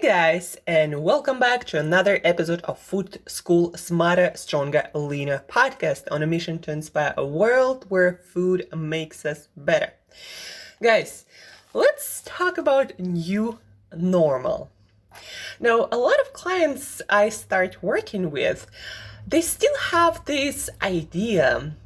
Guys, and welcome back to another episode of Food School Smarter, Stronger, Leaner podcast on a mission to inspire a world where food makes us better. Guys, let's talk about new normal. Now, a lot of clients I start working with, they still have this idea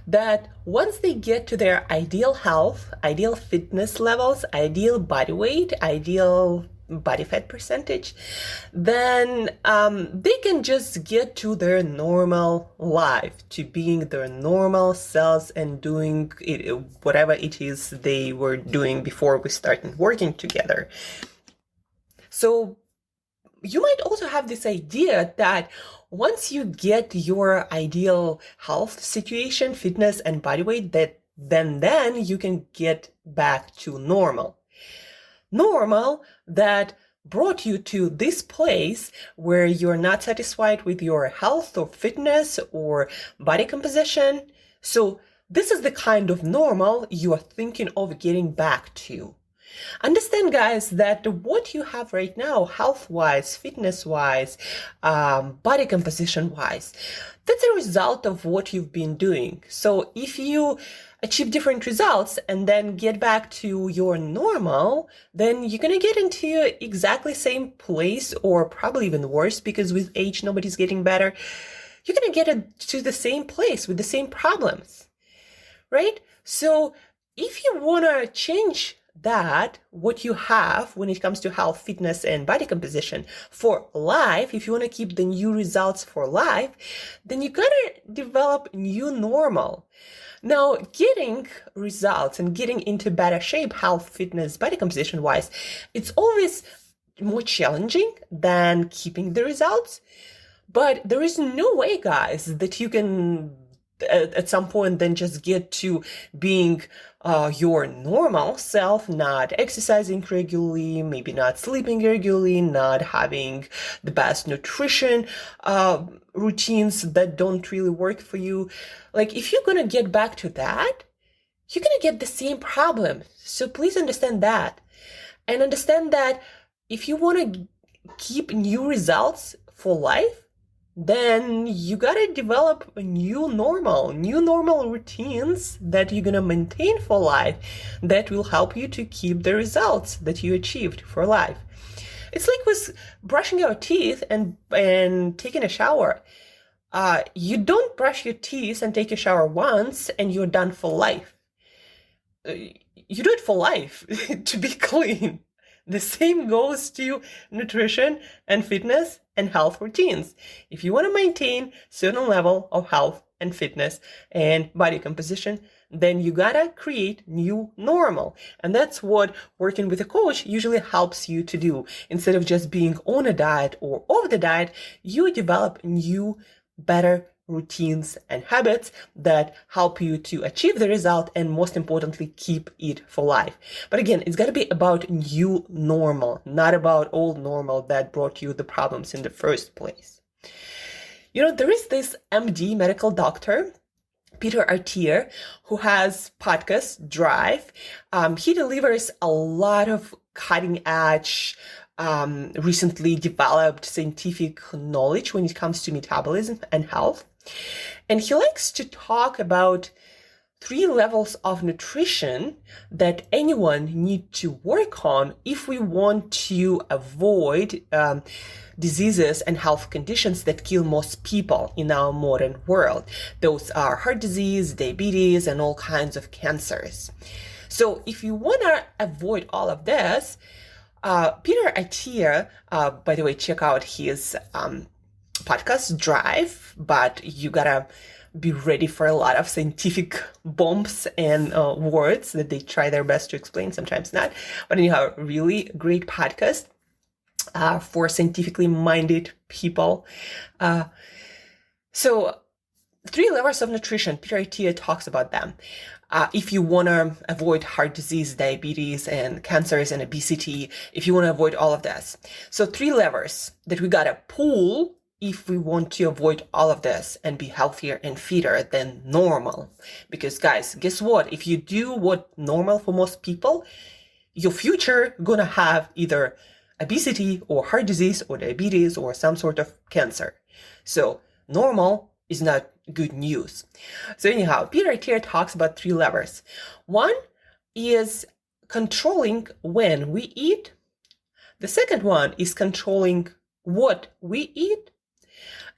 that once they get to their ideal health, ideal fitness levels, ideal body weight, ideal body fat percentage, then they can just get to their normal life, to being their normal selves and doing whatever it is they were doing before we started working together. So you might also have this idea that once you get your ideal health situation, fitness and body weight, then you can get back to normal. Normal that brought you to this place where you're not satisfied with your health or fitness or body composition. So this is the kind of normal you are thinking of getting back to. Understand, guys, that what you have right now, health-wise, fitness-wise, body composition-wise, that's a result of what you've been doing. So if you achieve different results and then get back to your normal, then you're going to get into exactly same place, or probably even worse, because with age, nobody's getting better. You're going to get to the same place with the same problems, right? So if you want to change that, what you have when it comes to health, fitness, and body composition for life, if you want to keep the new results for life, then you gotta develop new normal. Now, getting results and getting into better shape, health, fitness, body composition wise, it's always more challenging than keeping the results. But there is no way, guys, that you can at some point then just get to being your normal self, not exercising regularly, maybe not sleeping regularly, not having the best nutrition routines that don't really work for you. Like, if you're gonna get back to that, you're gonna get the same problem. So please understand that. And understand that if you want to keep new results for life, then you gotta develop a new normal routines that you're gonna maintain for life that will help you to keep the results that you achieved for life. It's like with brushing your teeth and taking a shower. You don't brush your teeth and take a shower once and you're done for life. You do it for life to be clean. The same goes to nutrition and fitness and health routines. If you want to maintain certain level of health and fitness and body composition, then you gotta create new normal. And that's what working with a coach usually helps you to do. Instead of just being on a diet or off the diet, you develop new, better routines and habits that help you to achieve the result and, most importantly, keep it for life. But again, it's got to be about new normal, not about old normal that brought you the problems in the first place. You know, there is this MD, medical doctor, Peter Attia, who has podcast Drive. He delivers a lot of cutting edge, recently developed scientific knowledge when it comes to metabolism and health. And he likes to talk about 3 levels of nutrition that anyone need to work on if we want to avoid diseases and health conditions that kill most people in our modern world. Those are heart disease, diabetes, and all kinds of cancers. So if you want to avoid all of this, Peter Attia, by the way, check out his podcast Drive, but you gotta be ready for a lot of scientific bombs and words that they try their best to explain, sometimes not. But anyhow, really great podcast for scientifically minded people. So 3 levels of nutrition, Peter Attia talks about them. If you want to avoid heart disease, diabetes, and cancers and obesity, if you want to avoid all of this. So 3 levers that we gotta pull if we want to avoid all of this and be healthier and fitter than normal. Because guys, guess what? If you do what normal for most people, your future gonna have either obesity or heart disease or diabetes or some sort of cancer. So normal is not good news. So anyhow, Peter here talks about 3 levers. One is controlling when we eat. The second one is controlling what we eat.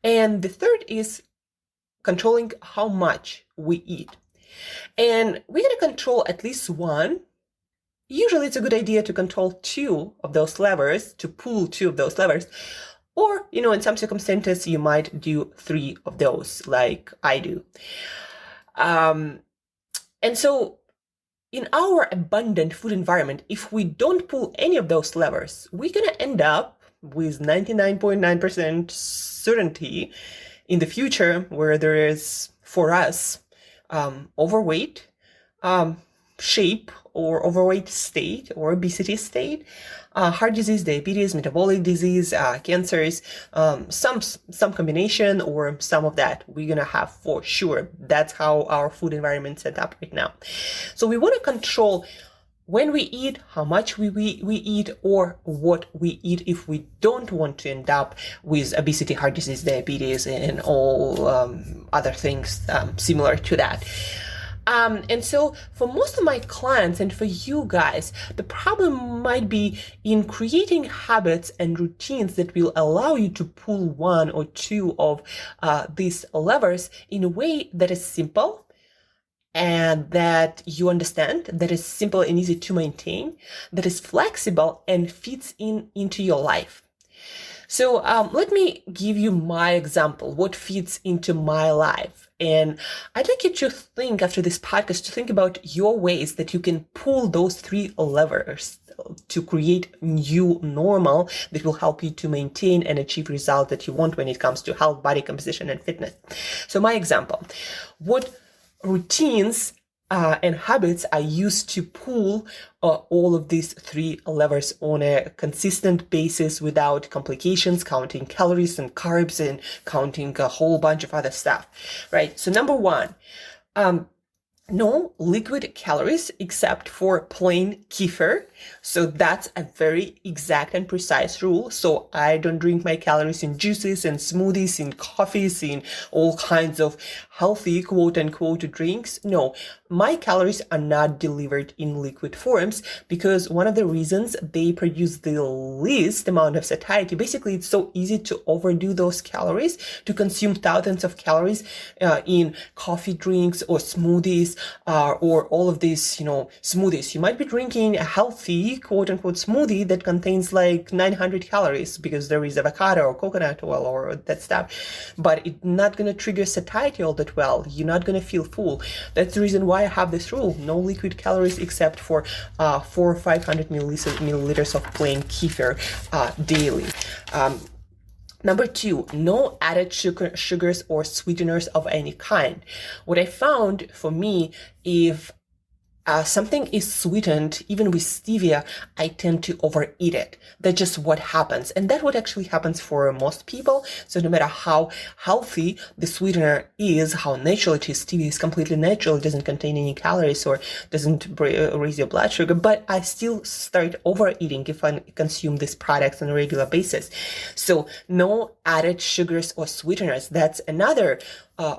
And the third is controlling how much we eat. And we're going to control at least one. Usually it's a good idea to control 2 of those levers, to pull 2 of those levers. Or, in some circumstances, you might do 3 of those, like I do. And so in our abundant food environment, if we don't pull any of those levers, we're going to end up with 99.9% certainty in the future where there is, for us, overweight, shape or overweight state or obesity state, heart disease, diabetes, metabolic disease, cancers, some combination or some of that we're gonna have for sure. That's how our food environment is set up right now. So we want to control when we eat, how much we eat, or what we eat if we don't want to end up with obesity, heart disease, diabetes, and all other things similar to that. And so for most of my clients and for you guys, the problem might be in creating habits and routines that will allow you to pull 1 or 2 of these levers in a way that is simple and that you understand, that is simple and easy to maintain, that is flexible and fits into your life. So let me give you my example, what fits into my life. And I'd like you to think after this podcast, to think about your ways that you can pull those 3 levers to create new normal that will help you to maintain and achieve results that you want when it comes to health, body composition, and fitness. So my example, what routines and habits I use to pull all of these 3 levers on a consistent basis without complications, counting calories and carbs and counting a whole bunch of other stuff, right? So number 1, no liquid calories except for plain kefir. So that's a very exact and precise rule. So I don't drink my calories in juices and smoothies, in coffees, in all kinds of healthy quote unquote drinks. No, my calories are not delivered in liquid forms because one of the reasons they produce the least amount of satiety, basically it's so easy to overdo those calories, to consume thousands of calories in coffee drinks or smoothies or all of these, smoothies. You might be drinking a healthy quote unquote smoothie that contains like 900 calories because there is avocado or coconut oil or that stuff, but it's not going to trigger satiety all that well. You're not going to feel full. That's the reason why I have this rule: no liquid calories except for 400 or 500 milliliters of plain kefir daily. Number 2, no added sugars or sweeteners of any kind. What I found for me, if something is sweetened, even with stevia, I tend to overeat it. That's just what happens. And that's what actually happens for most people. So no matter how healthy the sweetener is, how natural it is, stevia is completely natural. It doesn't contain any calories or doesn't raise your blood sugar, but I still start overeating if I consume these products on a regular basis. So no added sugars or sweeteners. That's another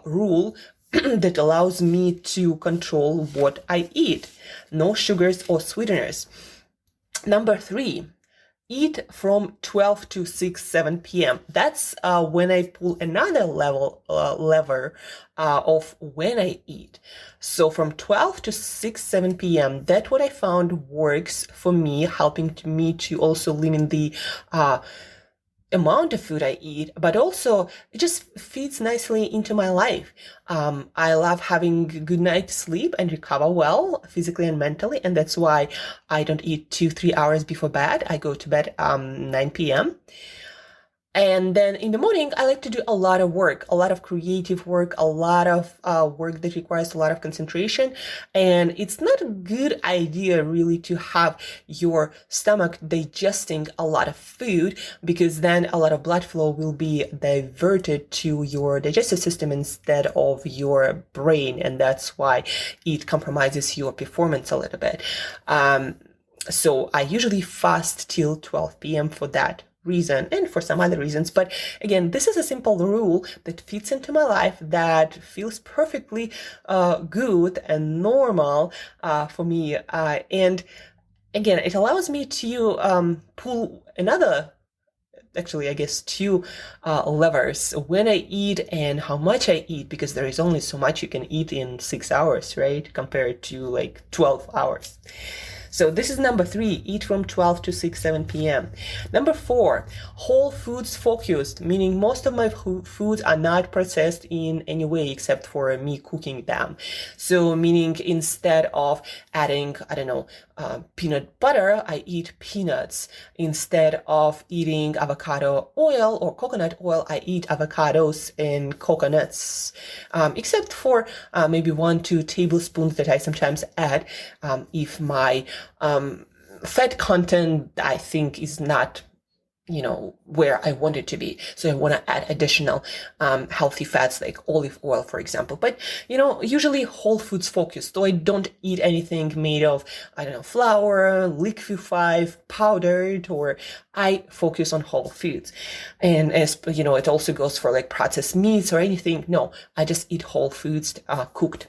rule that allows me to control what I eat. No sugars or sweeteners. Number 3, eat from 12 to 7 p.m. That's when I pull another lever of when I eat. So from 12 to 7 p.m., that's what I found works for me, helping me to also limit the amount of food I eat, but also it just fits nicely into my life. I love having a good night's sleep and recover well physically and mentally, and that's why I don't eat 2-3 hours before bed. I go to bed 9 p.m. And then in the morning, I like to do a lot of work, a lot of creative work, a lot of work that requires a lot of concentration. And it's not a good idea really to have your stomach digesting a lot of food, because then a lot of blood flow will be diverted to your digestive system instead of your brain. And that's why it compromises your performance a little bit. So I usually fast till 12 p.m. for that reason and for some other reasons. But again, this is a simple rule that fits into my life that feels perfectly good and normal for me. And again, it allows me to pull actually, I guess, two levers: when I eat and how much I eat, because there is only so much you can eat in 6 hours, right? Compared to like 12 hours. So this is number 3, eat from 12 to 6, 7 p.m. Number 4, whole foods focused, meaning most of my foods are not processed in any way except for me cooking them. So meaning instead of adding, I don't know, peanut butter, I eat peanuts. Instead of eating avocado oil or coconut oil, I eat avocados and coconuts. Except for maybe 1-2 tablespoons that I sometimes add if my fat content, I think, is not, where I want it to be. So I want to add additional healthy fats like olive oil, for example. But, usually whole foods focused. So I don't eat anything made of, I don't know, flour, liquefied, powdered, or I focus on whole foods. And as, it also goes for like processed meats or anything. No, I just eat whole foods cooked.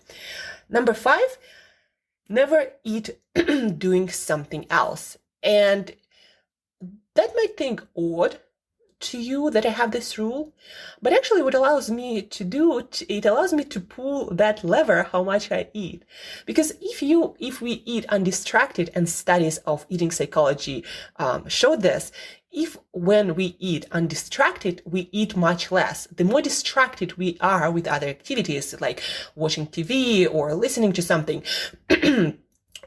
Number 5, never eat doing something else. And that might think odd to you that I have this rule, but actually what allows me to do it allows me to pull that lever how much I eat. Because if we eat undistracted, and studies of eating psychology show this, if when we eat undistracted, we eat much less. The more distracted we are with other activities like watching TV or listening to something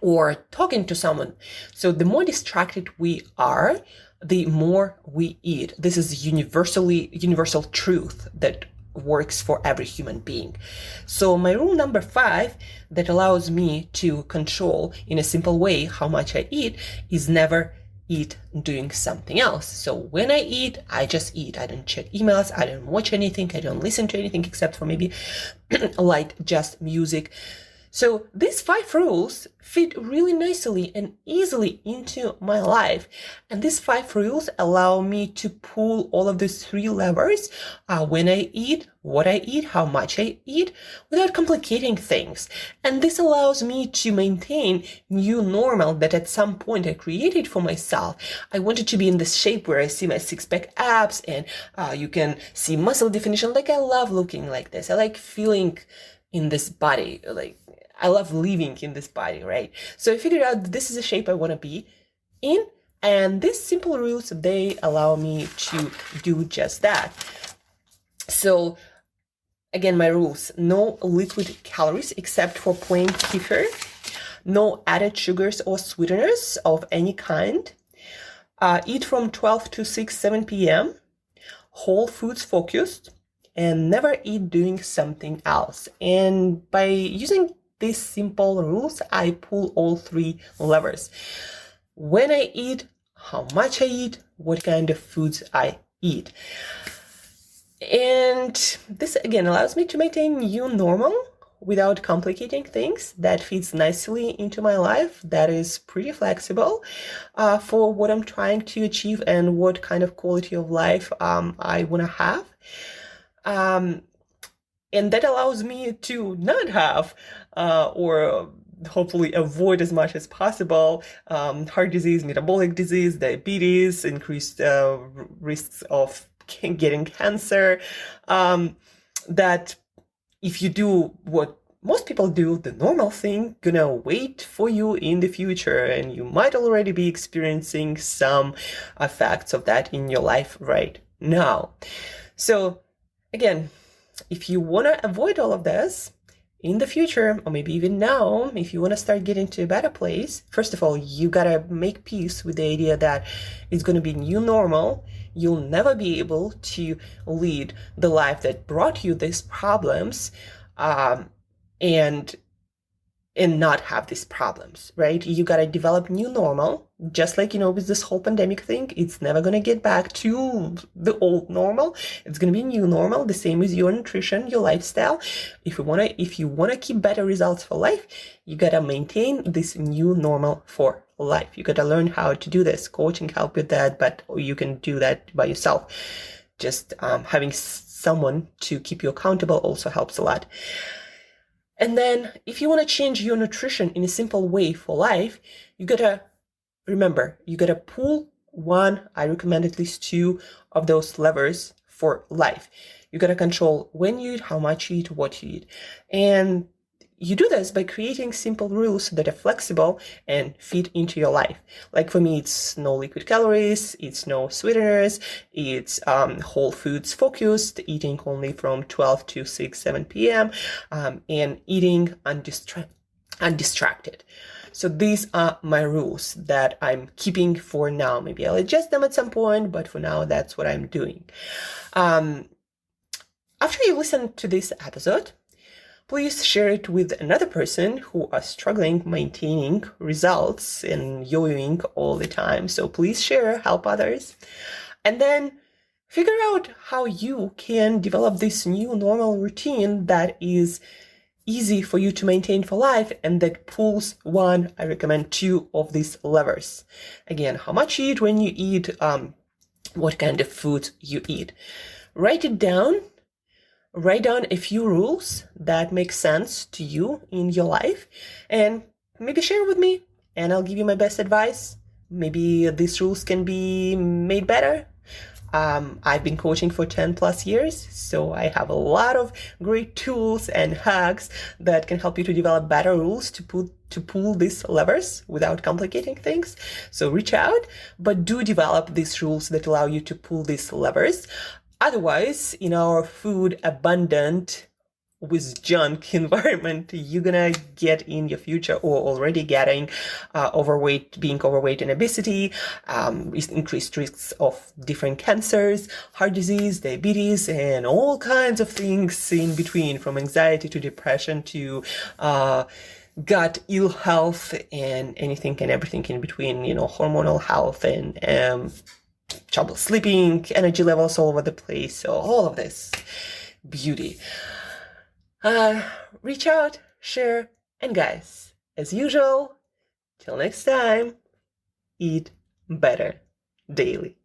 or talking to someone. So the more distracted we are, the more we eat. This is universal truth that works for every human being. So my rule number 5 that allows me to control in a simple way how much I eat is never eat doing something else. So when I eat, I just eat. I don't check emails. I don't watch anything. I don't listen to anything except for maybe like just music. So these 5 rules fit really nicely and easily into my life. And these 5 rules allow me to pull all of these 3 levers when I eat, what I eat, how much I eat, without complicating things. And this allows me to maintain new normal that at some point I created for myself. I wanted to be in this shape where I see my 6-pack abs and you can see muscle definition. Like, I love looking like this. I like feeling in this body, like I love living in this body, right? So I figured out this is a shape I want to be in, and these simple rules, they allow me to do just that. So again, my rules: no liquid calories except for plain kefir, no added sugars or sweeteners of any kind, eat from 12 to 6, 7 p.m., whole foods focused, and never eat doing something else. And by using these simple rules, I pull all 3 levers: when I eat, how much I eat, what kind of foods I eat. And this again allows me to maintain new normal without complicating things. That fits nicely into my life. That is pretty flexible for what I'm trying to achieve and what kind of quality of life I want to have. And that allows me to not have or hopefully avoid as much as possible heart disease, metabolic disease, diabetes, increased risks of getting cancer. That if you do what most people do, the normal thing, gonna wait for you in the future, and you might already be experiencing some effects of that in your life right now. So again, if you want to avoid all of this in the future, or maybe even now, if you want to start getting to a better place, first of all, you got to make peace with the idea that it's going to be new normal. You'll never be able to lead the life that brought you these problems and not have these problems, right? You got to develop new normal. Just like, with this whole pandemic thing, it's never going to get back to the old normal. It's going to be new normal. The same with your nutrition, your lifestyle. If you want to keep better results for life, you got to maintain this new normal for life. You gotta learn how to do this. Coaching help with that, but you can do that by yourself. Just having someone to keep you accountable also helps a lot. And then if you want to change your nutrition in a simple way for life, you gotta remember, you gotta pull one, I recommend at least two of those levers for life. You gotta control when you eat, how much you eat, what you eat. And you do this by creating simple rules that are flexible and fit into your life. Like for me, it's no liquid calories, it's no sweeteners, it's whole foods focused, eating only from 12 to 6, 7 p.m., and eating undistracted. So these are my rules that I'm keeping for now. Maybe I'll adjust them at some point, but for now, that's what I'm doing. After you listen to this episode, please share it with another person who are struggling maintaining results and yo-yoing all the time. So please share, help others. And then figure out how you can develop this new normal routine that is easy for you to maintain for life and that pulls one, I recommend two of these levers. Again, how much you eat, when you eat, what kind of food you eat. Write it down. Write down a few rules that make sense to you in your life and maybe share with me and I'll give you my best advice. Maybe these rules can be made better. I've been coaching for 10 plus years, so I have a lot of great tools and hacks that can help you to develop better rules to pull these levers without complicating things. So reach out, but do develop these rules that allow you to pull these levers. Otherwise, in our food abundant with junk environment, you're gonna get in your future or already getting being overweight and obesity, increased risks of different cancers, heart disease, diabetes, and all kinds of things in between, from anxiety to depression to gut ill health and anything and everything in between, hormonal health and trouble sleeping, energy levels all over the place. So all of this beauty. Reach out, share, and guys, as usual, till next time, eat better daily.